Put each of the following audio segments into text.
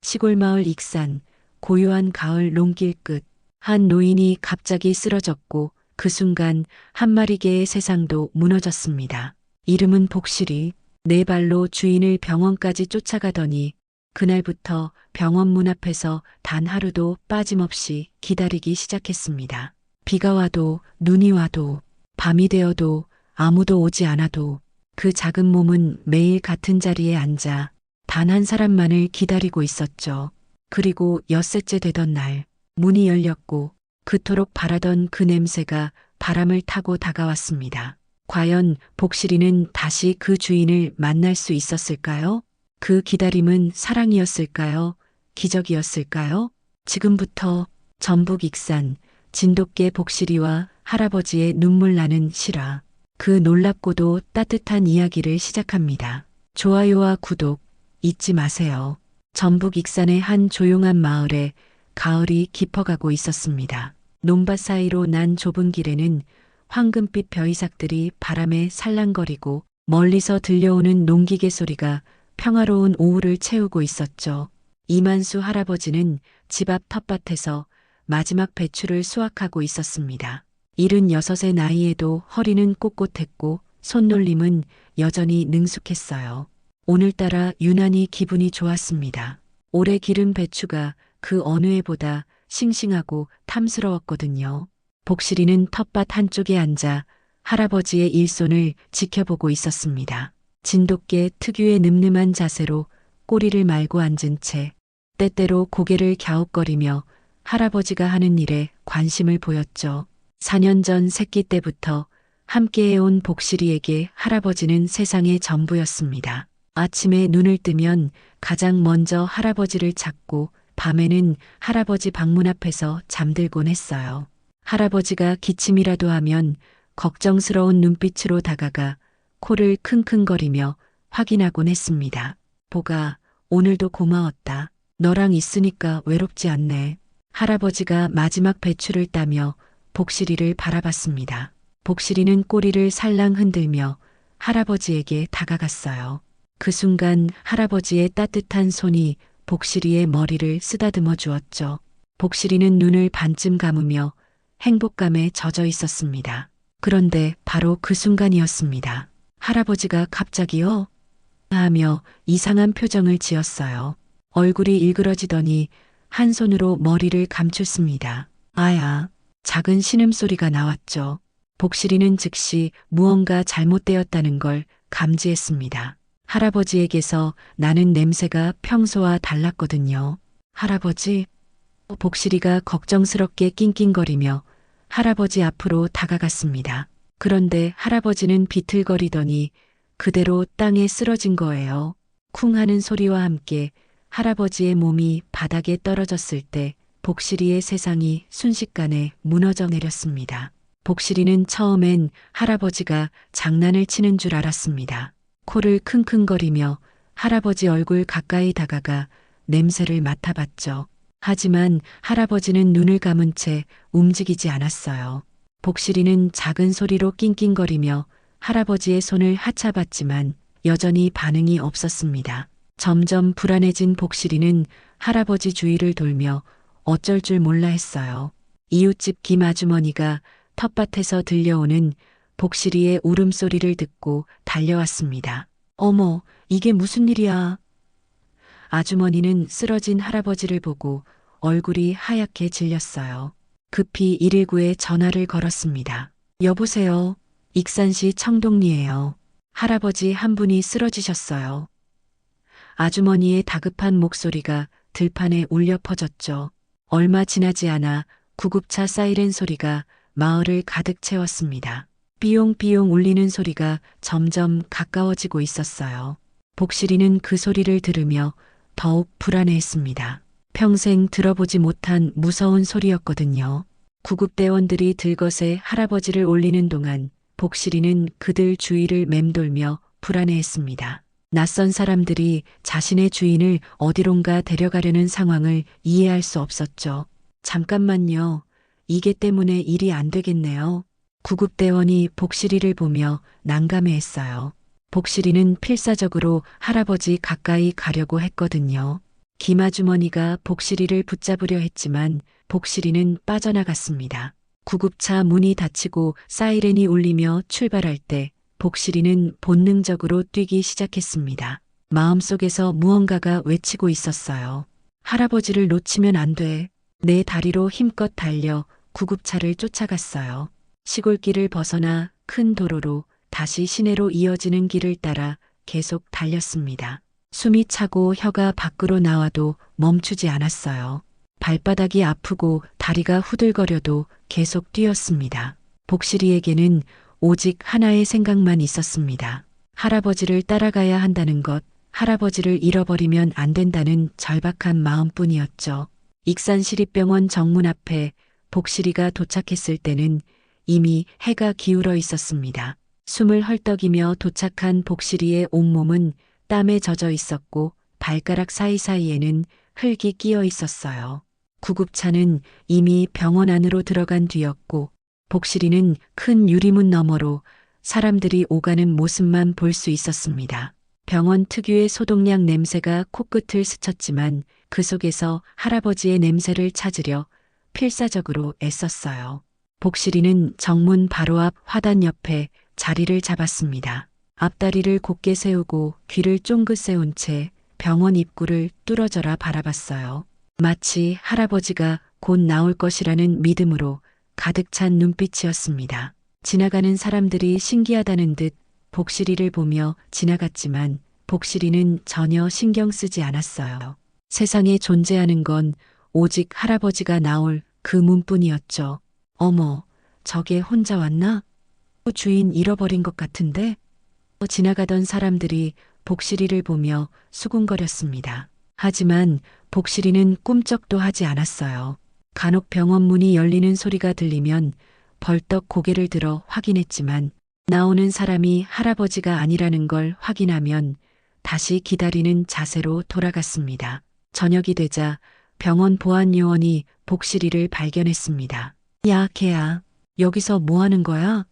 시골 마을 익산, 고요한 가을 논길 끝, 한 노인이 갑자기 쓰러졌고 그 순간 한 마리 개의 세상도 무너졌습니다. 이름은 복실이. 네 발로 주인을 병원까지 쫓아가더니 그날부터 병원 문 앞에서 단 하루도 빠짐없이 기다리기 시작했습니다. 비가 와도 눈이 와도 밤이 되어도 아무도 오지 않아도 그 작은 몸은 매일 같은 자리에 앉아 단 한 사람만을 기다리고 있었죠. 그리고 엿새째 되던 날 문이 열렸고 그토록 바라던 그 냄새가 바람을 타고 다가왔습니다. 과연 복실이는 다시 그 주인을 만날 수 있었을까요? 그 기다림은 사랑이었을까요? 기적이었을까요? 지금부터 전북 익산 진돗개 복실이와 할아버지의 눈물 나는 실화. 그 놀랍고도 따뜻한 이야기를 시작합니다. 좋아요와 구독 잊지 마세요. 전북 익산의 한 조용한 마을에 가을이 깊어가고 있었습니다. 논밭 사이로 난 좁은 길에는 황금빛 벼이삭들이 바람에 살랑거리고 멀리서 들려오는 농기계 소리가 평화로운 오후를 채우고 있었죠. 이만수 할아버지는 집 앞 텃밭에서 마지막 배추를 수확하고 있었습니다. 76의 나이에도 허리는 꼿꼿했고 손놀림은 여전히 능숙했어요. 오늘따라 유난히 기분이 좋았습니다. 올해 기른 배추가 그 어느 해보다 싱싱하고 탐스러웠거든요. 복실이는 텃밭 한쪽에 앉아 할아버지의 일손을 지켜보고 있었습니다. 진돗개 특유의 늠름한 자세로 꼬리를 말고 앉은 채 때때로 고개를 갸웃거리며 할아버지가 하는 일에 관심을 보였죠. 4년 전 새끼 때부터 함께해온 복실이에게 할아버지는 세상의 전부였습니다. 아침에 눈을 뜨면 가장 먼저 할아버지를 찾고 밤에는 할아버지 방문 앞에서 잠들곤 했어요. 할아버지가 기침이라도 하면 걱정스러운 눈빛으로 다가가 코를 킁킁거리며 확인하곤 했습니다. 보가, 오늘도 고마웠다. 너랑 있으니까 외롭지 않네. 할아버지가 마지막 배추를 따며 복실이를 바라봤습니다. 복실이는 꼬리를 살랑 흔들며 할아버지에게 다가갔어요. 그 순간 할아버지의 따뜻한 손이 복실이의 머리를 쓰다듬어 주었죠. 복실이는 눈을 반쯤 감으며 행복감에 젖어 있었습니다. 그런데 바로 그 순간이었습니다. 할아버지가 갑자기요? 하며 이상한 표정을 지었어요. 얼굴이 일그러지더니 한 손으로 머리를 감췄습니다. 아야, 작은 신음소리가 나왔죠. 복실이는 즉시 무언가 잘못되었다는 걸 감지했습니다. 할아버지에게서 나는 냄새가 평소와 달랐거든요. 할아버지? 복실이가 걱정스럽게 낑낑거리며 할아버지 앞으로 다가갔습니다. 그런데 할아버지는 비틀거리더니 그대로 땅에 쓰러진 거예요. 쿵 하는 소리와 함께 할아버지의 몸이 바닥에 떨어졌을 때 복실이의 세상이 순식간에 무너져 내렸습니다. 복실이는 처음엔 할아버지가 장난을 치는 줄 알았습니다. 코를 킁킁거리며 할아버지 얼굴 가까이 다가가 냄새를 맡아봤죠. 하지만 할아버지는 눈을 감은 채 움직이지 않았어요. 복실이는 작은 소리로 낑낑거리며 할아버지의 손을 하차봤지만 여전히 반응이 없었습니다. 점점 불안해진 복실이는 할아버지 주위를 돌며 어쩔 줄 몰라 했어요. 이웃집 김 아주머니가 텃밭에서 들려오는 복실이의 울음소리를 듣고 달려왔습니다. 어머, 이게 무슨 일이야? 아주머니는 쓰러진 할아버지를 보고 얼굴이 하얗게 질렸어요. 급히 119에 전화를 걸었습니다. 여보세요. 익산시 청동리예요. 할아버지 한 분이 쓰러지셨어요. 아주머니의 다급한 목소리가 들판에 울려 퍼졌죠. 얼마 지나지 않아 구급차 사이렌 소리가 마을을 가득 채웠습니다. 삐용삐용 울리는 소리가 점점 가까워지고 있었어요. 복실이는 그 소리를 들으며 더욱 불안해했습니다. 평생 들어보지 못한 무서운 소리였거든요. 구급대원들이 들것에 할아버지를 올리는 동안 복실이는 그들 주위를 맴돌며 불안해했습니다. 낯선 사람들이 자신의 주인을 어디론가 데려가려는 상황을 이해할 수 없었죠. 잠깐만요. 이게 때문에 일이 안 되겠네요. 구급대원이 복실이를 보며 난감해했어요. 복실이는 필사적으로 할아버지 가까이 가려고 했거든요. 김아주머니가 복실이를 붙잡으려 했지만 복실이는 빠져나갔습니다. 구급차 문이 닫히고 사이렌이 울리며 출발할 때 복실이는 본능적으로 뛰기 시작했습니다. 마음속에서 무언가가 외치고 있었어요. 할아버지를 놓치면 안 돼. 내 다리로 힘껏 달려 구급차를 쫓아갔어요. 시골길을 벗어나 큰 도로로 다시 시내로 이어지는 길을 따라 계속 달렸습니다. 숨이 차고 혀가 밖으로 나와도 멈추지 않았어요. 발바닥이 아프고 다리가 후들거려도 계속 뛰었습니다. 복실이에게는 오직 하나의 생각만 있었습니다. 할아버지를 따라가야 한다는 것, 할아버지를 잃어버리면 안 된다는 절박한 마음뿐이었죠. 익산시립병원 정문 앞에 복실이가 도착했을 때는 이미 해가 기울어 있었습니다. 숨을 헐떡이며 도착한 복실이의 온몸은 땀에 젖어 있었고 발가락 사이사이에는 흙이 끼어 있었어요. 구급차는 이미 병원 안으로 들어간 뒤였고 복실이는 큰 유리문 너머로 사람들이 오가는 모습만 볼 수 있었습니다. 병원 특유의 소독약 냄새가 코끝을 스쳤지만 그 속에서 할아버지의 냄새를 찾으려 필사적으로 애썼어요. 복실이는 정문 바로 앞 화단 옆에 자리를 잡았습니다. 앞다리를 곧게 세우고 귀를 쫑긋 세운 채 병원 입구를 뚫어져라 바라봤어요. 마치 할아버지가 곧 나올 것이라는 믿음으로 가득 찬 눈빛이었습니다. 지나가는 사람들이 신기하다는 듯 복실이를 보며 지나갔지만 복실이는 전혀 신경 쓰지 않았어요. 세상에 존재하는 건 오직 할아버지가 나올 그 문뿐이었죠. 어머, 저게 혼자 왔나? 주인 잃어버린 것 같은데? 지나가던 사람들이 복실이를 보며 수군거렸습니다. 하지만 복실이는 꿈쩍도 하지 않았어요. 간혹 병원 문이 열리는 소리가 들리면 벌떡 고개를 들어 확인했지만 나오는 사람이 할아버지가 아니라는 걸 확인하면 다시 기다리는 자세로 돌아갔습니다. 저녁이 되자 병원 보안요원이 복실이를 발견했습니다. 야, 걔야. 여기서 뭐 하는 거야?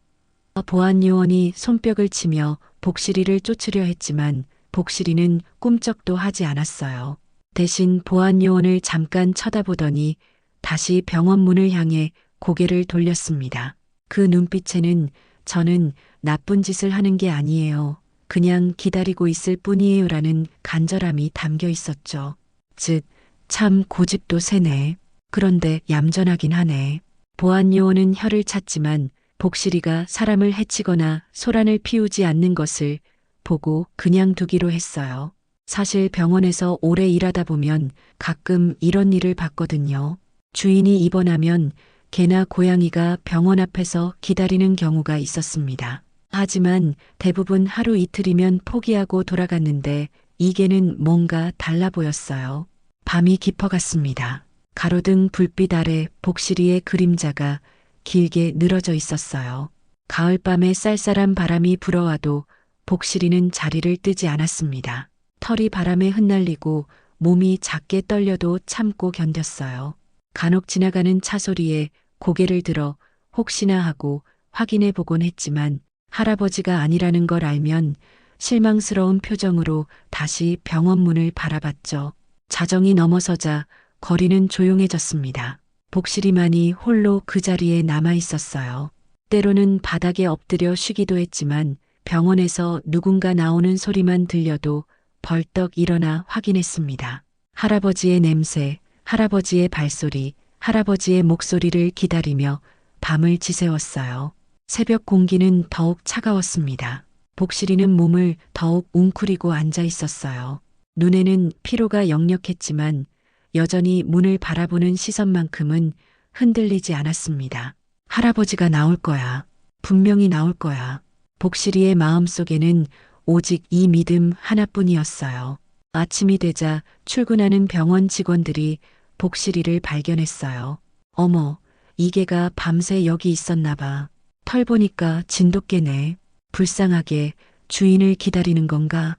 보안요원이 손뼉을 치며 복실이를 쫓으려 했지만 복실이는 꿈쩍도 하지 않았어요. 대신 보안요원을 잠깐 쳐다보더니 다시 병원 문을 향해 고개를 돌렸습니다. 그 눈빛에는 저는 나쁜 짓을 하는 게 아니에요. 그냥 기다리고 있을 뿐이에요 라는 간절함이 담겨 있었죠. 즉, 참 고집도 세네. 그런데 얌전하긴 하네. 보안요원은 혀를 찼지만 복실이가 사람을 해치거나 소란을 피우지 않는 것을 보고 그냥 두기로 했어요. 사실 병원에서 오래 일하다 보면 가끔 이런 일을 봤거든요. 주인이 입원하면 개나 고양이가 병원 앞에서 기다리는 경우가 있었습니다. 하지만 대부분 하루 이틀이면 포기하고 돌아갔는데 이 개는 뭔가 달라 보였어요. 밤이 깊어갔습니다. 가로등 불빛 아래 복실이의 그림자가 길게 늘어져 있었어요. 가을밤에 쌀쌀한 바람이 불어와도 복실이는 자리를 뜨지 않았습니다. 털이 바람에 흩날리고 몸이 작게 떨려도 참고 견뎠어요. 간혹 지나가는 차 소리에 고개를 들어 혹시나 하고 확인해 보곤 했지만 할아버지가 아니라는 걸 알면 실망스러운 표정으로 다시 병원 문을 바라봤죠. 자정이 넘어서자 거리는 조용해졌습니다. 복실이만이 홀로 그 자리에 남아 있었어요. 때로는 바닥에 엎드려 쉬기도 했지만 병원에서 누군가 나오는 소리만 들려도 벌떡 일어나 확인했습니다. 할아버지의 냄새, 할아버지의 발소리, 할아버지의 목소리를 기다리며 밤을 지새웠어요. 새벽 공기는 더욱 차가웠습니다. 복실이는 몸을 더욱 웅크리고 앉아 있었어요. 눈에는 피로가 역력했지만 여전히 문을 바라보는 시선만큼은 흔들리지 않았습니다. 할아버지가 나올 거야. 분명히 나올 거야. 복실이의 마음속에는 오직 이 믿음 하나뿐이었어요. 아침이 되자 출근하는 병원 직원들이 복실이를 발견했어요. 어머, 이 개가 밤새 여기 있었나 봐. 털 보니까 진돗개네. 불쌍하게 주인을 기다리는 건가?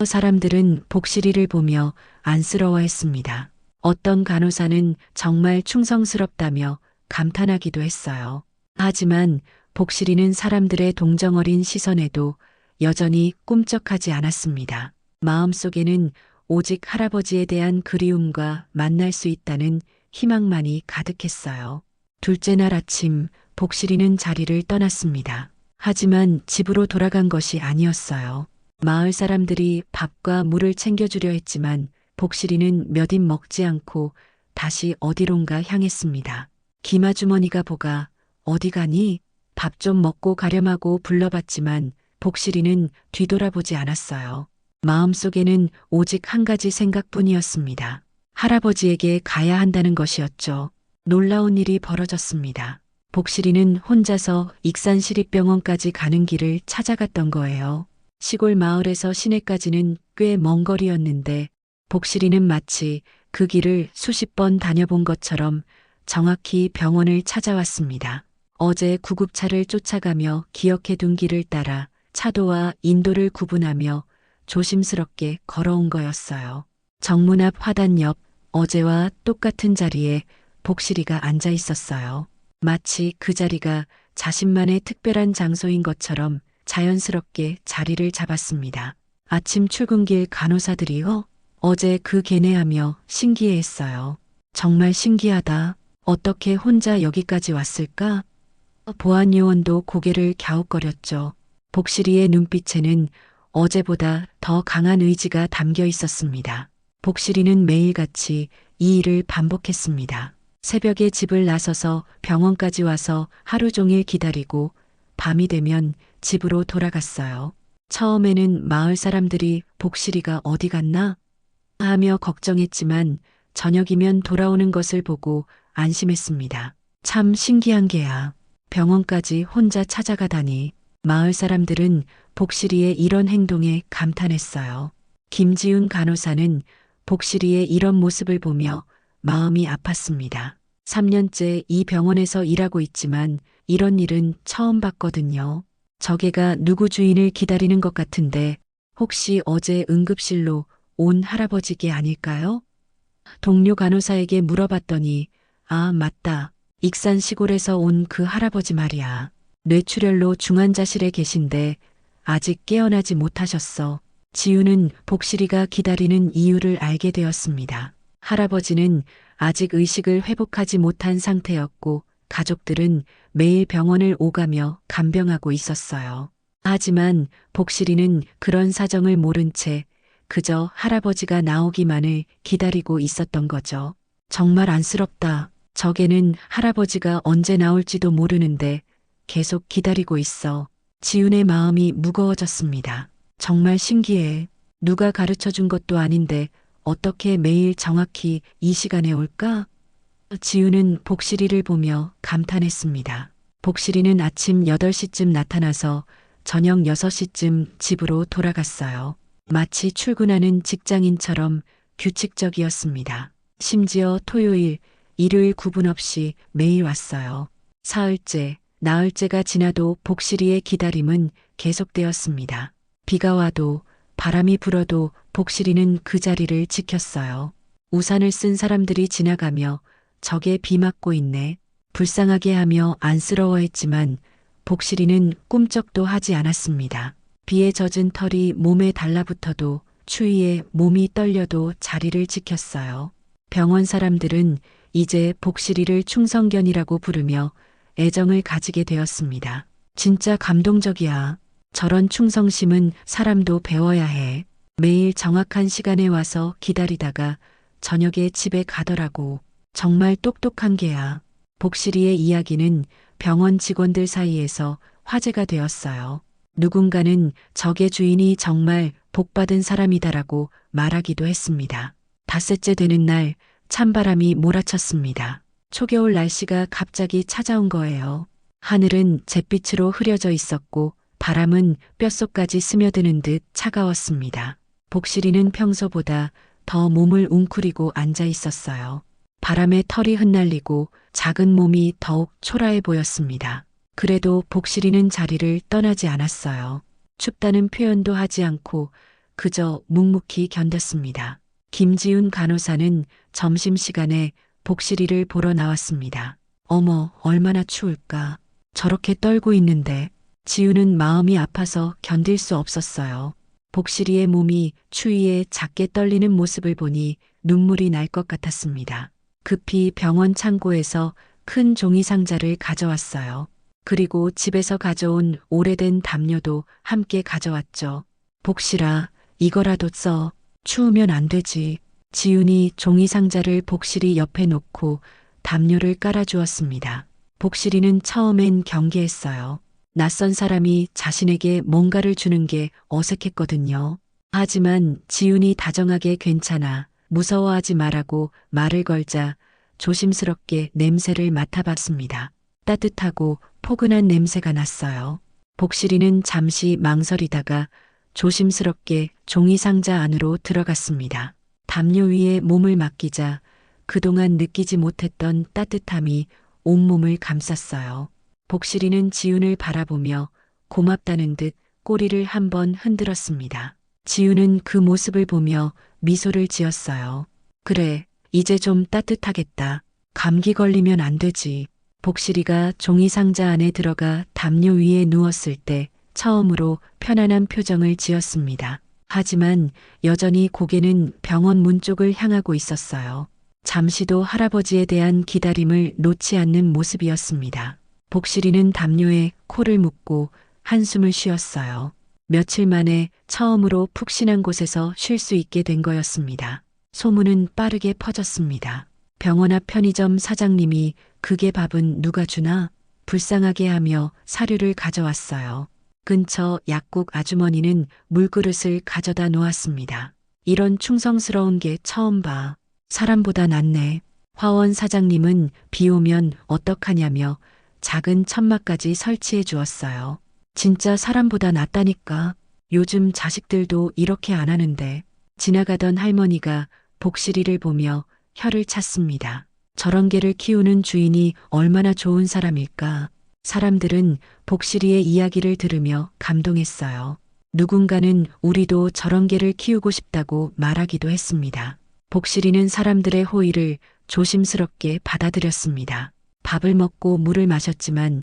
사람들은 복실이를 보며 안쓰러워했습니다. 어떤 간호사는 정말 충성스럽다며 감탄하기도 했어요. 하지만 복실이는 사람들의 동정어린 시선에도 여전히 꿈쩍하지 않았습니다. 마음속에는 오직 할아버지에 대한 그리움과 만날 수 있다는 희망만이 가득했어요. 둘째 날 아침 복실이는 자리를 떠났습니다. 하지만 집으로 돌아간 것이 아니었어요. 마을 사람들이 밥과 물을 챙겨주려 했지만 복실이는 몇 입 먹지 않고 다시 어디론가 향했습니다. 김아주머니가 보가 어디 가니? 밥 좀 먹고 가렴하고 불러봤지만 복실이는 뒤돌아보지 않았어요. 마음속에는 오직 한 가지 생각뿐이었습니다. 할아버지에게 가야 한다는 것이었죠. 놀라운 일이 벌어졌습니다. 복실이는 혼자서 익산시립병원까지 가는 길을 찾아갔던 거예요. 시골 마을에서 시내까지는 꽤 먼 거리였는데 복실이는 마치 그 길을 수십 번 다녀본 것처럼 정확히 병원을 찾아왔습니다. 어제 구급차를 쫓아가며 기억해둔 길을 따라 차도와 인도를 구분하며 조심스럽게 걸어온 거였어요. 정문 앞 화단 옆 어제와 똑같은 자리에 복실이가 앉아 있었어요. 마치 그 자리가 자신만의 특별한 장소인 것처럼 자연스럽게 자리를 잡았습니다. 아침 출근길 간호사들이요? 어제 그 걔네하며 신기해했어요. 정말 신기하다. 어떻게 혼자 여기까지 왔을까? 보안요원도 고개를 갸웃거렸죠. 복실이의 눈빛에는 어제보다 더 강한 의지가 담겨 있었습니다. 복실이는 매일같이 이 일을 반복했습니다. 새벽에 집을 나서서 병원까지 와서 하루 종일 기다리고 밤이 되면 집으로 돌아갔어요. 처음에는 마을 사람들이 복실이가 어디 갔나 하며 걱정했지만 저녁이면 돌아오는 것을 보고 안심했습니다. 참 신기한 게야. 병원까지 혼자 찾아가다니. 마을 사람들은 복실이의 이런 행동에 감탄했어요. 김지훈 간호사는 복실이의 이런 모습을 보며 마음이 아팠습니다. 3년째 이 병원에서 일하고 있지만 이런 일은 처음 봤거든요. 저게가 누구 주인을 기다리는 것 같은데 혹시 어제 응급실로 온 할아버지게 아닐까요? 동료 간호사에게 물어봤더니 아, 맞다. 익산 시골에서 온 그 할아버지 말이야. 뇌출혈로 중환자실에 계신데 아직 깨어나지 못하셨어. 지우는 복실이가 기다리는 이유를 알게 되었습니다. 할아버지는 아직 의식을 회복하지 못한 상태였고 가족들은 매일 병원을 오가며 간병하고 있었어요. 하지만 복실이는 그런 사정을 모른 채 그저 할아버지가 나오기만을 기다리고 있었던 거죠. 정말 안쓰럽다. 저게는 할아버지가 언제 나올지도 모르는데 계속 기다리고 있어. 지훈의 마음이 무거워졌습니다. 정말 신기해. 누가 가르쳐 준 것도 아닌데 어떻게 매일 정확히 이 시간에 올까? 지훈은 복실이를 보며 감탄했습니다. 복실이는 아침 8시쯤 나타나서 저녁 6시쯤 집으로 돌아갔어요. 마치 출근하는 직장인처럼 규칙적이었습니다. 심지어 토요일, 일요일 구분 없이 매일 왔어요. 사흘째, 나흘째가 지나도 복실이의 기다림은 계속되었습니다. 비가 와도 바람이 불어도 복실이는 그 자리를 지켰어요. 우산을 쓴 사람들이 지나가며 저게 비 맞고 있네. 불쌍하게 하며 안쓰러워했지만 복실이는 꿈쩍도 하지 않았습니다. 비에 젖은 털이 몸에 달라붙어도 추위에 몸이 떨려도 자리를 지켰어요. 병원 사람들은 이제 복실이를 충성견이라고 부르며 애정을 가지게 되었습니다. 진짜 감동적이야. 저런 충성심은 사람도 배워야 해. 매일 정확한 시간에 와서 기다리다가 저녁에 집에 가더라고. 정말 똑똑한 개야. 복실이의 이야기는 병원 직원들 사이에서 화제가 되었어요. 누군가는 저게 주인이 정말 복받은 사람이다라고 말하기도 했습니다. 닷새째 되는 날 찬바람이 몰아쳤습니다. 초겨울 날씨가 갑자기 찾아온 거예요. 하늘은 잿빛으로 흐려져 있었고 바람은 뼛속까지 스며드는 듯 차가웠습니다. 복실이는 평소보다 더 몸을 웅크리고 앉아 있었어요. 바람에 털이 흩날리고 작은 몸이 더욱 초라해 보였습니다. 그래도 복실이는 자리를 떠나지 않았어요. 춥다는 표현도 하지 않고 그저 묵묵히 견뎠습니다. 김지훈 간호사는 점심시간에 복실이를 보러 나왔습니다. 어머, 얼마나 추울까. 저렇게 떨고 있는데. 지훈은 마음이 아파서 견딜 수 없었어요. 복실이의 몸이 추위에 작게 떨리는 모습을 보니 눈물이 날 것 같았습니다. 급히 병원 창고에서 큰 종이 상자를 가져왔어요. 그리고 집에서 가져온 오래된 담요도 함께 가져왔죠. 복실아, 이거라도 써. 추우면 안 되지. 지훈이 종이 상자를 복실이 옆에 놓고 담요를 깔아주었습니다. 복실이는 처음엔 경계했어요. 낯선 사람이 자신에게 뭔가를 주는 게 어색했거든요. 하지만 지훈이 다정하게 괜찮아, 무서워하지 말라고 말을 걸자 조심스럽게 냄새를 맡아봤습니다. 따뜻하고 포근한 냄새가 났어요. 복실이는 잠시 망설이다가 조심스럽게 종이 상자 안으로 들어갔습니다. 담요 위에 몸을 맡기자 그동안 느끼지 못했던 따뜻함이 온몸을 감쌌어요. 복실이는 지훈을 바라보며 고맙다는 듯 꼬리를 한번 흔들었습니다. 지훈은 그 모습을 보며 미소를 지었어요. 그래, 이제 좀 따뜻하겠다. 감기 걸리면 안 되지. 복실이가 종이 상자 안에 들어가 담요 위에 누웠을 때 처음으로 편안한 표정을 지었습니다. 하지만 여전히 고개는 병원 문 쪽을 향하고 있었어요. 잠시도 할아버지에 대한 기다림을 놓지 않는 모습이었습니다. 복실이는 담요에 코를 묶고 한숨을 쉬었어요. 며칠 만에 처음으로 푹신한 곳에서 쉴 수 있게 된 거였습니다. 소문은 빠르게 퍼졌습니다. 병원 앞 편의점 사장님이 그게 밥은 누가 주나? 불쌍하게 하며 사료를 가져왔어요. 근처 약국 아주머니는 물그릇을 가져다 놓았습니다. 이런 충성스러운 게 처음 봐. 사람보다 낫네. 화원 사장님은 비 오면 어떡하냐며 작은 천막까지 설치해 주었어요. 진짜 사람보다 낫다니까. 요즘 자식들도 이렇게 안 하는데. 지나가던 할머니가 복실이를 보며 혀를 찼습니다. 저런 개를 키우는 주인이 얼마나 좋은 사람일까. 사람들은 복실이의 이야기를 들으며 감동했어요. 누군가는 우리도 저런 개를 키우고 싶다고 말하기도 했습니다. 복실이는 사람들의 호의를 조심스럽게 받아들였습니다. 밥을 먹고 물을 마셨지만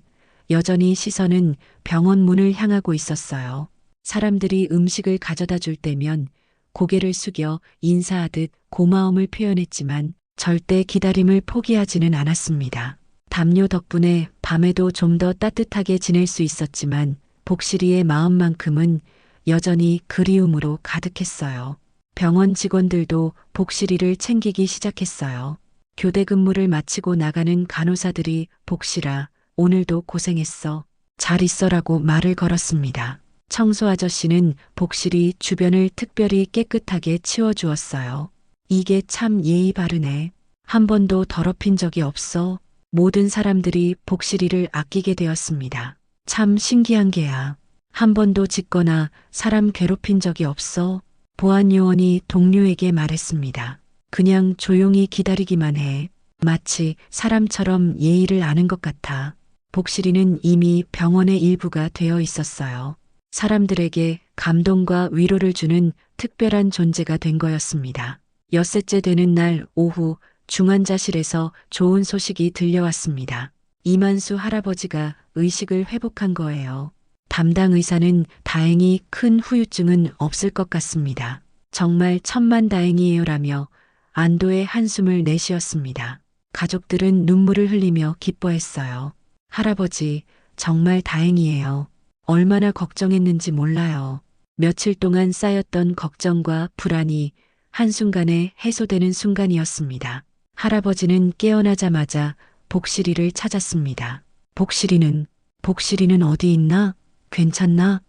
여전히 시선은 병원 문을 향하고 있었어요. 사람들이 음식을 가져다 줄 때면 고개를 숙여 인사하듯 고마움을 표현했지만 절대 기다림을 포기하지는 않았습니다. 담요 덕분에 밤에도 좀 더 따뜻하게 지낼 수 있었지만 복실이의 마음만큼은 여전히 그리움으로 가득했어요. 병원 직원들도 복실이를 챙기기 시작했어요. 교대 근무를 마치고 나가는 간호사들이 복실아, 오늘도 고생했어. 잘 있어라고 말을 걸었습니다. 청소 아저씨는 복실이 주변을 특별히 깨끗하게 치워주었어요. 이게 참 예의 바르네. 한 번도 더럽힌 적이 없어. 모든 사람들이 복실이를 아끼게 되었습니다. 참 신기한 게야. 한 번도 짖거나 사람 괴롭힌 적이 없어. 보안요원이 동료에게 말했습니다. 그냥 조용히 기다리기만 해. 마치 사람처럼 예의를 아는 것 같아. 복실이는 이미 병원의 일부가 되어 있었어요. 사람들에게 감동과 위로를 주는 특별한 존재가 된 거였습니다. 엿새째 되는 날 오후 중환자실에서 좋은 소식이 들려왔습니다. 이만수 할아버지가 의식을 회복한 거예요. 담당 의사는 다행히 큰 후유증은 없을 것 같습니다. 정말 천만다행이에요라며 안도의 한숨을 내쉬었습니다. 가족들은 눈물을 흘리며 기뻐했어요. 할아버지, 정말 다행이에요. 얼마나 걱정했는지 몰라요. 며칠 동안 쌓였던 걱정과 불안이 한순간에 해소되는 순간이었습니다. 할아버지는 깨어나자마자 복실이를 찾았습니다. 복실이는 어디 있나? 괜찮나?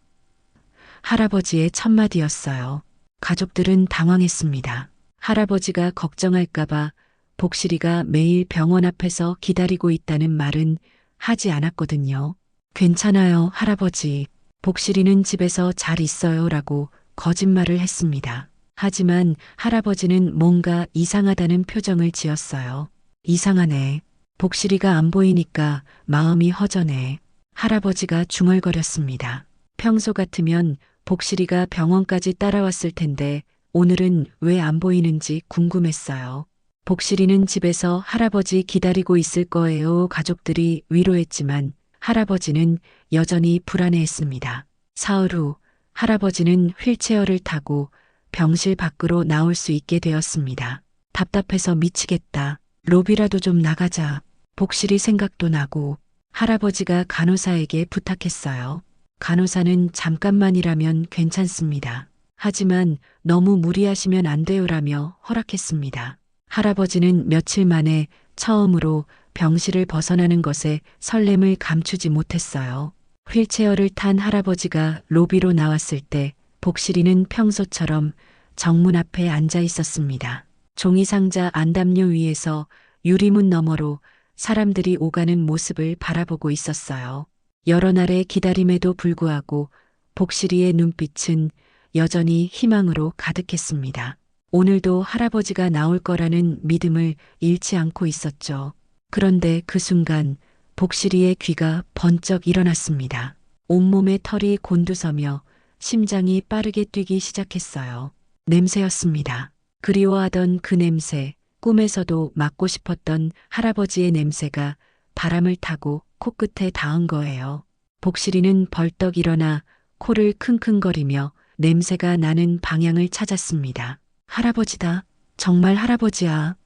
할아버지의 첫마디였어요. 가족들은 당황했습니다. 할아버지가 걱정할까봐 복실이가 매일 병원 앞에서 기다리고 있다는 말은 하지 않았거든요. 괜찮아요, 할아버지. 복실이는 집에서 잘 있어요 라고 거짓말을 했습니다. 하지만 할아버지는 뭔가 이상하다는 표정을 지었어요. 이상하네. 복실이가 안 보이니까 마음이 허전해. 할아버지가 중얼거렸습니다. 평소 같으면 복실이가 병원까지 따라왔을 텐데 오늘은 왜 안 보이는지 궁금했어요. 복실이는 집에서 할아버지 기다리고 있을 거예요. 가족들이 위로했지만 할아버지는 여전히 불안해했습니다. 사흘 후 할아버지는 휠체어를 타고 병실 밖으로 나올 수 있게 되었습니다. 답답해서 미치겠다. 로비라도 좀 나가자. 복실이 생각도 나고 할아버지가 간호사에게 부탁했어요. 간호사는 잠깐만이라면 괜찮습니다. 하지만 너무 무리하시면 안 돼요라며 허락했습니다. 할아버지는 며칠 만에 처음으로 병실을 벗어나는 것에 설렘을 감추지 못했어요. 휠체어를 탄 할아버지가 로비로 나왔을 때 복실이는 평소처럼 정문 앞에 앉아 있었습니다. 종이상자 안담요 위에서 유리문 너머로 사람들이 오가는 모습을 바라보고 있었어요. 여러 날의 기다림에도 불구하고 복실이의 눈빛은 여전히 희망으로 가득했습니다. 오늘도 할아버지가 나올 거라는 믿음을 잃지 않고 있었죠. 그런데 그 순간 복실이의 귀가 번쩍 일어났습니다. 온몸에 털이 곤두서며 심장이 빠르게 뛰기 시작했어요. 냄새였습니다. 그리워하던 그 냄새, 꿈에서도 맡고 싶었던 할아버지의 냄새가 바람을 타고 코끝에 닿은 거예요. 복실이는 벌떡 일어나 코를 킁킁거리며 냄새가 나는 방향을 찾았습니다. 할아버지다. 정말 할아버지야.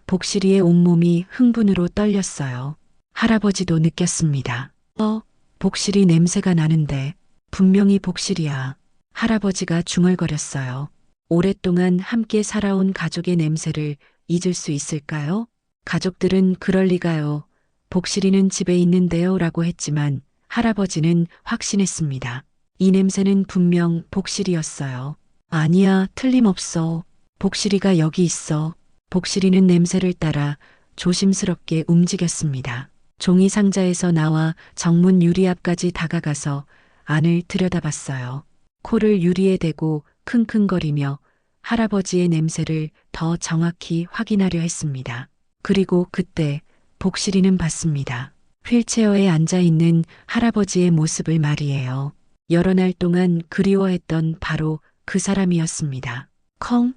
복실이의 온몸이 흥분으로 떨렸어요. 할아버지도 느꼈습니다. 복실이 냄새가 나는데 분명히 복실이야. 할아버지가 중얼거렸어요. 오랫동안 함께 살아온 가족의 냄새를 잊을 수 있을까요? 가족들은 그럴 리가요. 복실이는 집에 있는데요 라고 했지만 할아버지는 확신했습니다. 이 냄새는 분명 복실이었어요. 아니야, 틀림없어. 복실이가 여기 있어. 복실이는 냄새를 따라 조심스럽게 움직였습니다. 종이 상자에서 나와 정문 유리 앞까지 다가가서 안을 들여다봤어요. 코를 유리에 대고 킁킁거리며 할아버지의 냄새를 더 정확히 확인하려 했습니다. 그리고 그때 복실이는 봤습니다. 휠체어에 앉아 있는 할아버지의 모습을 말이에요. 여러 날 동안 그리워했던 바로 그 사람이었습니다. 컹!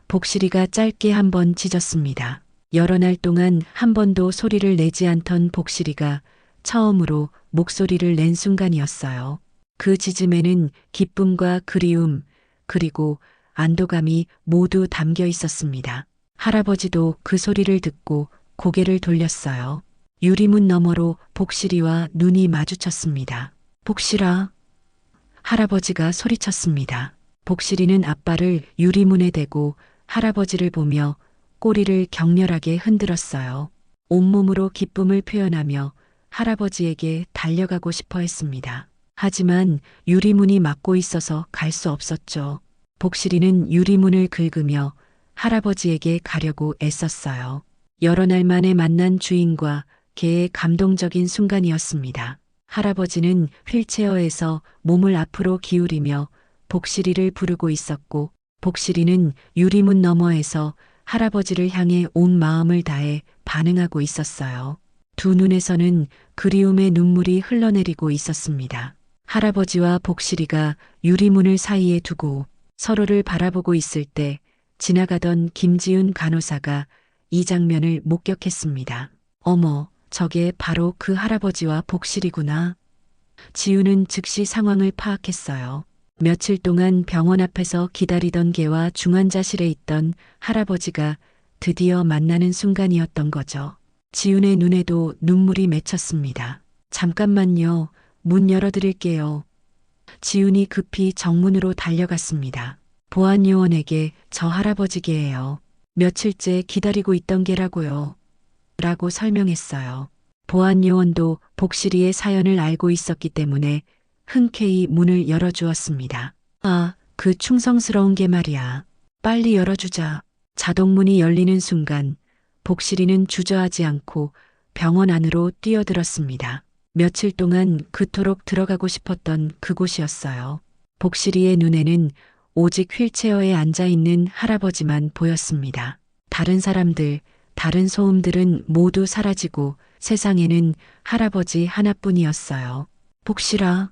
복실이가 짧게 한 번 짖었습니다. 여러 날 동안 한 번도 소리를 내지 않던 복실이가 처음으로 목소리를 낸 순간이었어요. 그 짖음에는 기쁨과 그리움, 그리고 안도감이 모두 담겨 있었습니다. 할아버지도 그 소리를 듣고 고개를 돌렸어요. 유리문 너머로 복실이와 눈이 마주쳤습니다. 복실아. 할아버지가 소리쳤습니다. 복실이는 앞발을 유리문에 대고 할아버지를 보며 꼬리를 격렬하게 흔들었어요. 온몸으로 기쁨을 표현하며 할아버지에게 달려가고 싶어 했습니다. 하지만 유리문이 막고 있어서 갈 수 없었죠. 복실이는 유리문을 긁으며 할아버지에게 가려고 애썼어요. 여러 날 만에 만난 주인과 개의 감동적인 순간이었습니다. 할아버지는 휠체어에서 몸을 앞으로 기울이며 복실이를 부르고 있었고 복실이는 유리문 너머에서 할아버지를 향해 온 마음을 다해 반응하고 있었어요. 두 눈에서는 그리움의 눈물이 흘러내리고 있었습니다. 할아버지와 복실이가 유리문을 사이에 두고 서로를 바라보고 있을 때 지나가던 김지훈 간호사가 이 장면을 목격했습니다. 어머, 저게 바로 그 할아버지와 복실이구나. 지훈은 즉시 상황을 파악했어요. 며칠 동안 병원 앞에서 기다리던 개와 중환자실에 있던 할아버지가 드디어 만나는 순간이었던 거죠. 지훈의 눈에도 눈물이 맺혔습니다. 잠깐만요. 문 열어드릴게요. 지훈이 급히 정문으로 달려갔습니다. 보안요원에게 저 할아버지 개예요. 며칠째 기다리고 있던 개라고요. 라고 설명했어요. 보안요원도 복실이의 사연을 알고 있었기 때문에 흔쾌히 문을 열어주었습니다. 아, 그 충성스러운 개 말이야. 빨리 열어주자. 자동문이 열리는 순간 복실이는 주저하지 않고 병원 안으로 뛰어들었습니다. 며칠 동안 그토록 들어가고 싶었던 그곳이었어요. 복실이의 눈에는 오직 휠체어에 앉아 있는 할아버지만 보였습니다. 다른 사람들, 다른 소음들은 모두 사라지고 세상에는 할아버지 하나뿐이었어요. 복실아.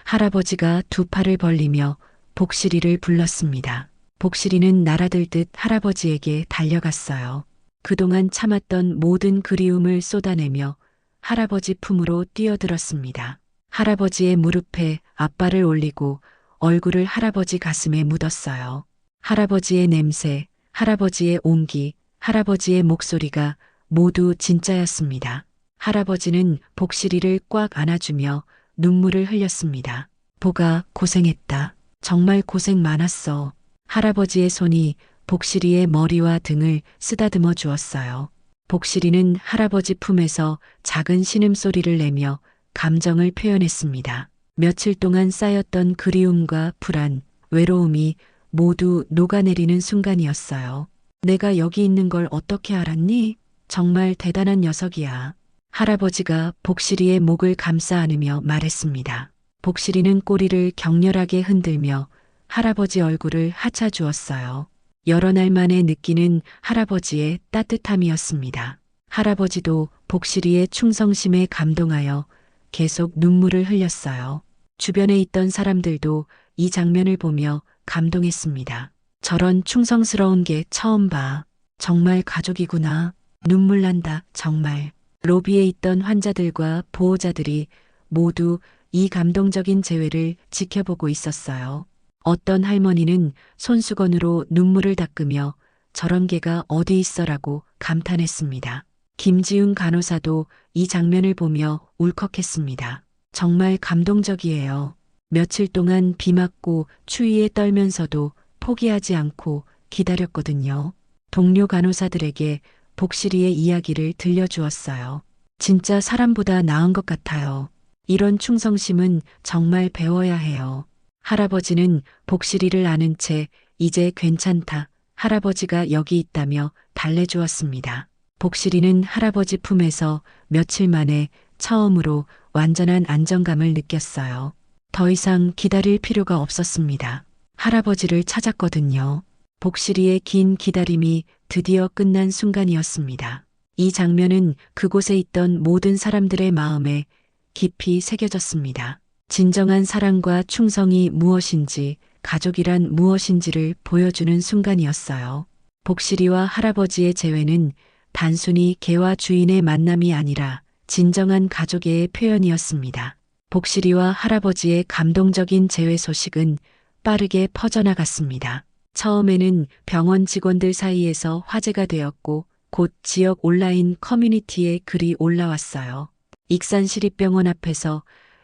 할아버지가 두 팔을 벌리며 복실이를 불렀습니다. 복실이는 날아들듯 할아버지에게 달려갔어요. 그동안 참았던 모든 그리움을 쏟아내며 할아버지 품으로 뛰어들었습니다. 할아버지의 무릎에 앞발을 올리고 얼굴을 할아버지 가슴에 묻었어요. 할아버지의 냄새, 할아버지의 온기, 할아버지의 목소리가 모두 진짜였습니다. 할아버지는 복실이를 꽉 안아주며 눈물을 흘렸습니다. 보가 고생했다. 정말 고생 많았어. 할아버지의 손이 복실이의 머리와 등을 쓰다듬어 주었어요. 복실이는 할아버지 품에서 작은 신음소리를 내며 감정을 표현했습니다. 며칠 동안 쌓였던 그리움과 불안, 외로움이 모두 녹아내리는 순간이었어요. 내가 여기 있는 걸 어떻게 알았니? 정말 대단한 녀석이야. 할아버지가 복실이의 목을 감싸 안으며 말했습니다. 복실이는 꼬리를 격렬하게 흔들며 할아버지 얼굴을 하차 주었어요. 여러 날 만에 느끼는 할아버지의 따뜻함이었습니다. 할아버지도 복실이의 충성심에 감동하여 계속 눈물을 흘렸어요. 주변에 있던 사람들도 이 장면을 보며 감동했습니다. 저런 충성스러운 게 처음 봐. 정말 가족이구나. 눈물 난다, 정말. 로비에 있던 환자들과 보호자들이 모두 이 감동적인 재회를 지켜보고 있었어요. 어떤 할머니는 손수건으로 눈물을 닦으며 저런 개가 어디 있어라고 감탄했습니다. 김지훈 간호사도 이 장면을 보며 울컥했습니다. 정말 감동적이에요. 며칠 동안 비 맞고 추위에 떨면서도 포기하지 않고 기다렸거든요. 동료 간호사들에게 복실이의 이야기를 들려주었어요. 진짜 사람보다 나은 것 같아요. 이런 충성심은 정말 배워야 해요. 할아버지는 복실이를 아는 채 이제 괜찮다. 할아버지가 여기 있다며 달래주었습니다. 복실이는 할아버지 품에서 며칠 만에 처음으로 완전한 안정감을 느꼈어요. 더 이상 기다릴 필요가 없었습니다. 할아버지를 찾았거든요. 복실이의 긴 기다림이 드디어 끝난 순간이었습니다. 이 장면은 그곳에 있던 모든 사람들의 마음에 깊이 새겨졌습니다. 진정한 사랑과 충성이 무엇인지, 가족이란 무엇인지를 보여주는 순간이었어요. 복실이와 할아버지의 재회는 단순히 개와 주인의 만남이 아니라 진정한 가족의 표현이었습니다. 복실이와 할아버지의 감동적인 재회 소식은 빠르게 퍼져나갔습니다. 처음에는 병원 직원들 사이에서 화제가 되었고 곧 지역 온라인 커뮤니티에 글이 올라왔어요. 익산시립병원 앞에서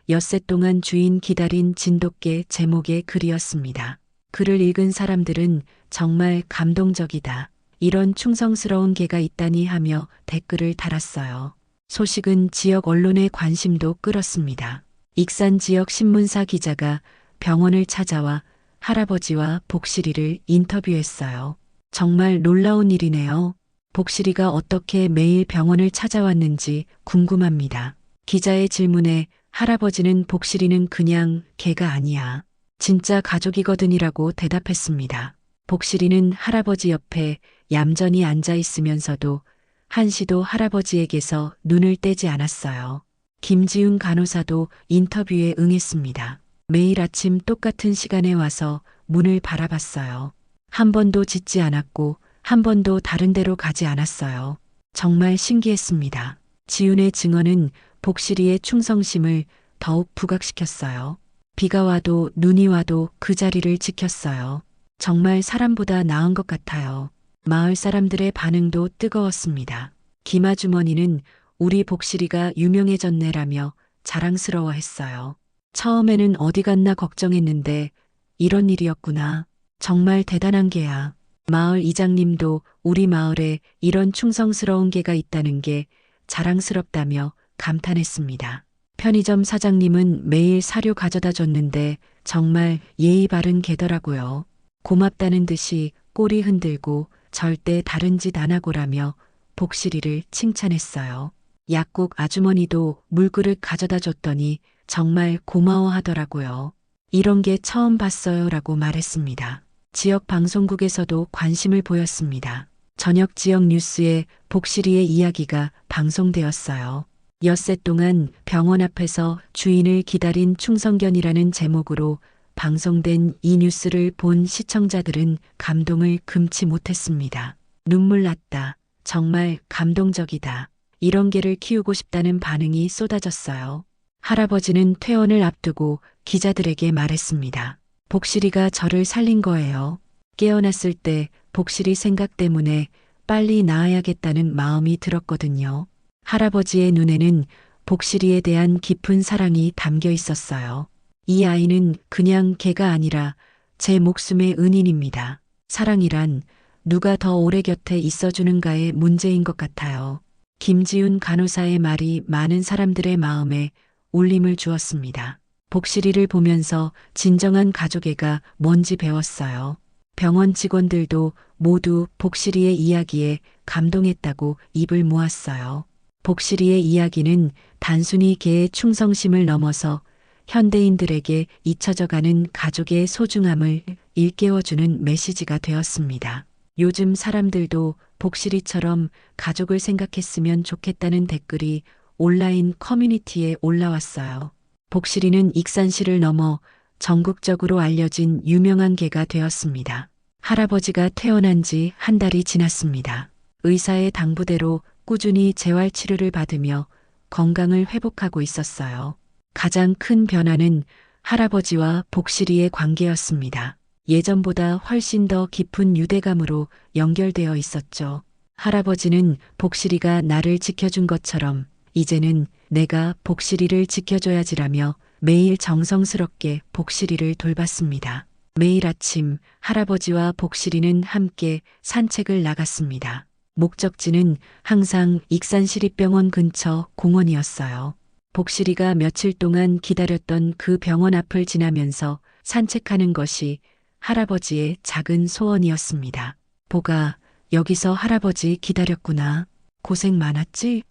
엿새 동안 주인 기다린 진돗개 제목의 글이었습니다. 글을 읽은 사람들은 정말 감동적이다. 이런 충성스러운 개가 있다니 하며 댓글을 달았어요. 소식은 지역 언론의 관심도 끌었습니다. 익산 지역 신문사 기자가 병원을 찾아와 할아버지와 복실이를 인터뷰했어요. 정말 놀라운 일이네요. 복실이가 어떻게 매일 병원을 찾아왔는지 궁금합니다. 기자의 질문에 할아버지는 복실이는 그냥 개가 아니야. 진짜 가족이거든이라고 대답했습니다. 복실이는 할아버지 옆에 얌전히 앉아 있으면서도 한시도 할아버지에게서 눈을 떼지 않았어요. 김지훈 간호사도 인터뷰에 응했습니다. 매일 아침 똑같은 시간에 와서 문을 바라봤어요. 한 번도 짖지 않았고 한 번도 다른 데로 가지 않았어요. 정말 신기했습니다. 지훈의 증언은 복실이의 충성심을 더욱 부각시켰어요. 비가 와도 눈이 와도 그 자리를 지켰어요. 정말 사람보다 나은 것 같아요. 마을 사람들의 반응도 뜨거웠습니다. 김아주머니는 우리 복실이가 유명해졌네라며 자랑스러워했어요. 처음에는 어디 갔나 걱정했는데 이런 일이었구나. 정말 대단한 개야. 마을 이장님도 우리 마을에 이런 충성스러운 개가 있다는 게 자랑스럽다며 감탄했습니다. 편의점 사장님은 매일 사료 가져다 줬는데 정말 예의 바른 개더라고요. 고맙다는 듯이 꼬리 흔들고 절대 다른 짓 안 하고라며 복실이를 칭찬했어요. 약국 아주머니도 물그릇 가져다 줬더니 정말 고마워하더라고요. 이런 게 처음 봤어요 라고 말했습니다. 지역 방송국에서도 관심을 보였습니다. 저녁 지역 뉴스에 복실이의 이야기가 방송되었어요. 엿새 동안 병원 앞에서 주인을 기다린 충성견이라는 제목으로 방송된 이 뉴스를 본 시청자들은 감동을 금치 못했습니다. 눈물 났다. 정말 감동적이다. 이런 개를 키우고 싶다는 반응이 쏟아졌어요. 할아버지는 퇴원을 앞두고 기자들에게 말했습니다. 복실이가 저를 살린 거예요. 깨어났을 때 복실이 생각 때문에 빨리 나아야겠다는 마음이 들었거든요. 할아버지의 눈에는 복실이에 대한 깊은 사랑이 담겨 있었어요. 이 아이는 그냥 개가 아니라 제 목숨의 은인입니다. 사랑이란 누가 더 오래 곁에 있어주는가의 문제인 것 같아요. 김지훈 간호사의 말이 많은 사람들의 마음에 울림을 주었습니다. 복실이를 보면서 진정한 가족애가 뭔지 배웠어요. 병원 직원들도 모두 복실이의 이야기에 감동했다고 입을 모았어요. 복실이의 이야기는 단순히 개의 충성심을 넘어서 현대인들에게 잊혀져가는 가족의 소중함을 일깨워주는 메시지가 되었습니다. 요즘 사람들도 복실이처럼 가족을 생각했으면 좋겠다는 댓글이 온라인 커뮤니티에 올라왔어요. 복실이는 익산시를 넘어 전국적으로 알려진 유명한 개가 되었습니다. 할아버지가 퇴원한 지 한 달이 지났습니다. 의사의 당부대로 꾸준히 재활 치료를 받으며 건강을 회복하고 있었어요. 가장 큰 변화는 할아버지와 복실이의 관계였습니다. 예전보다 훨씬 더 깊은 유대감으로 연결되어 있었죠. 할아버지는 복실이가 나를 지켜준 것처럼 이제는 내가 복실이를 지켜줘야지라며 매일 정성스럽게 복실이를 돌봤습니다. 매일 아침 할아버지와 복실이는 함께 산책을 나갔습니다. 목적지는 항상 익산시립병원 근처 공원이었어요. 복실이가 며칠 동안 기다렸던 그 병원 앞을 지나면서 산책하는 것이 할아버지의 작은 소원이었습니다. 보가, 여기서 할아버지 기다렸구나. 고생 많았지?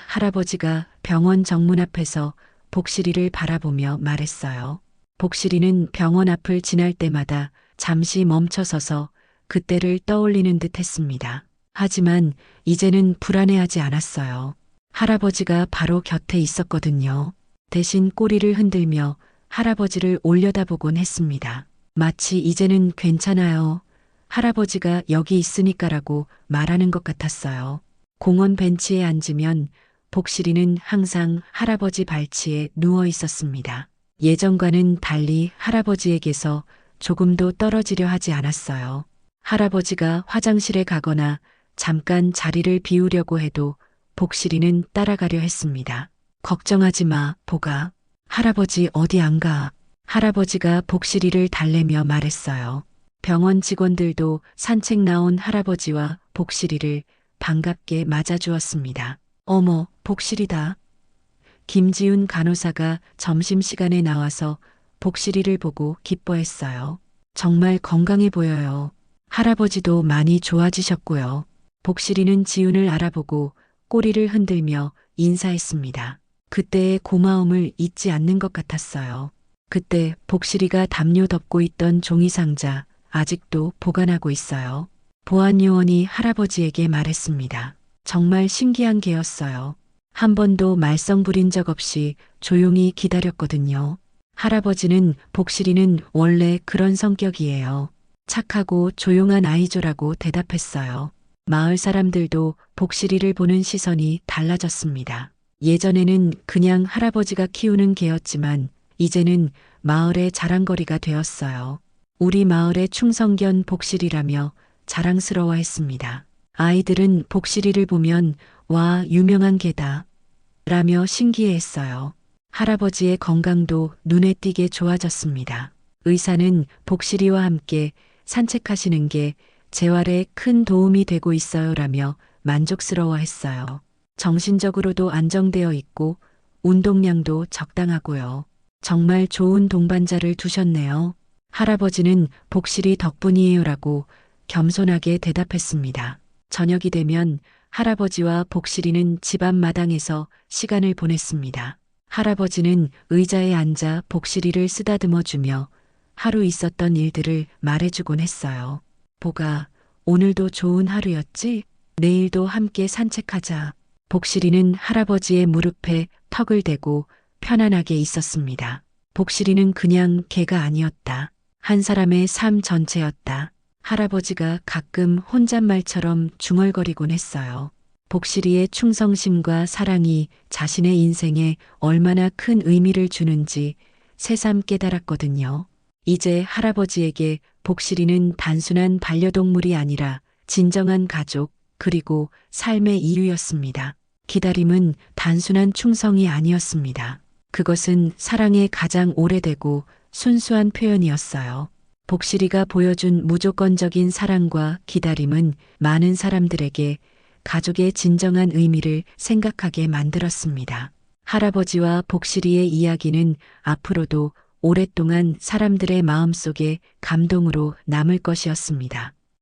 할아버지가 병원 정문 앞에서 복실이를 바라보며 말했어요. 복실이는 병원 앞을 지날 때마다 잠시 멈춰서서 그때를 떠올리는 듯 했습니다. 하지만 이제는 불안해하지 않았어요. 할아버지가 바로 곁에 있었거든요. 대신 꼬리를 흔들며 할아버지를 올려다보곤 했습니다. 마치 이제는 괜찮아요. 할아버지가 여기 있으니까라고 말하는 것 같았어요. 공원 벤치에 앉으면 복실이는 항상 할아버지 발치에 누워 있었습니다. 예전과는 달리 할아버지에게서 조금도 떨어지려 하지 않았어요. 할아버지가 화장실에 가거나 잠깐 자리를 비우려고 해도 복실이는 따라가려 했습니다. 걱정하지 마, 보가. 할아버지 어디 안 가. 할아버지가 복실이를 달래며 말했어요. 병원 직원들도 산책 나온 할아버지와 복실이를 반갑게 맞아주었습니다. 어머, 복실이다. 김지훈 간호사가 점심시간에 나와서 복실이를 보고 기뻐했어요. 정말 건강해 보여요. 할아버지도 많이 좋아지셨고요. 복실이는 지훈을 알아보고 꼬리를 흔들며 인사했습니다. 그때의 고마움을 잊지 않는 것 같았어요. 그때 복실이가 담요 덮고 있던 종이 상자 아직도 보관하고 있어요. 보안요원이 할아버지에게 말했습니다. 정말 신기한 개였어요. 한 번도 말썽 부린 적 없이 조용히 기다렸거든요. 할아버지는 복실이는 원래 그런 성격이에요. 착하고 조용한 아이죠라고 대답했어요. 마을 사람들도 복실이를 보는 시선이 달라졌습니다. 예전에는 그냥 할아버지가 키우는 개였지만 이제는 마을의 자랑거리가 되었어요. 우리 마을의 충성견 복실이라며 자랑스러워했습니다. 아이들은 복실이를 보면 와, 유명한 개다 라며 신기해했어요. 할아버지의 건강도 눈에 띄게 좋아졌습니다. 의사는 복실이와 함께 산책하시는 게 재활에 큰 도움이 되고 있어요라며 만족스러워했어요. 정신적으로도 안정되어 있고 운동량도 적당하고요. 정말 좋은 동반자를 두셨네요. 할아버지는 복실이 덕분이에요라고 겸손하게 대답했습니다. 저녁이 되면 할아버지와 복실이는 집 앞마당에서 시간을 보냈습니다. 할아버지는 의자에 앉아 복실이를 쓰다듬어 주며 하루 있었던 일들을 말해주곤 했어요. 보가, 오늘도 좋은 하루였지? 내일도 함께 산책하자. 복실이는 할아버지의 무릎에 턱을 대고 편안하게 있었습니다. 복실이는 그냥 개가 아니었다. 한 사람의 삶 전체였다. 할아버지가 가끔 혼잣말처럼 중얼거리곤 했어요. 복실이의 충성심과 사랑이 자신의 인생에 얼마나 큰 의미를 주는지 새삼 깨달았거든요. 이제 할아버지에게 복실이는 단순한 반려동물이 아니라 진정한 가족, 그리고 삶의 이유였습니다. 기다림은 단순한 충성이 아니었습니다. 그것은 사랑의 가장 오래되고 순수한 표현이었어요. 복실이가 보여준 무조건적인 사랑과 기다림은 많은 사람들에게 가족의 진정한 의미를 생각하게 만들었습니다. 할아버지와 복실이의 이야기는 앞으로도 오랫동안 사람들의 마음속에 감동으로 남을 것이었습니다.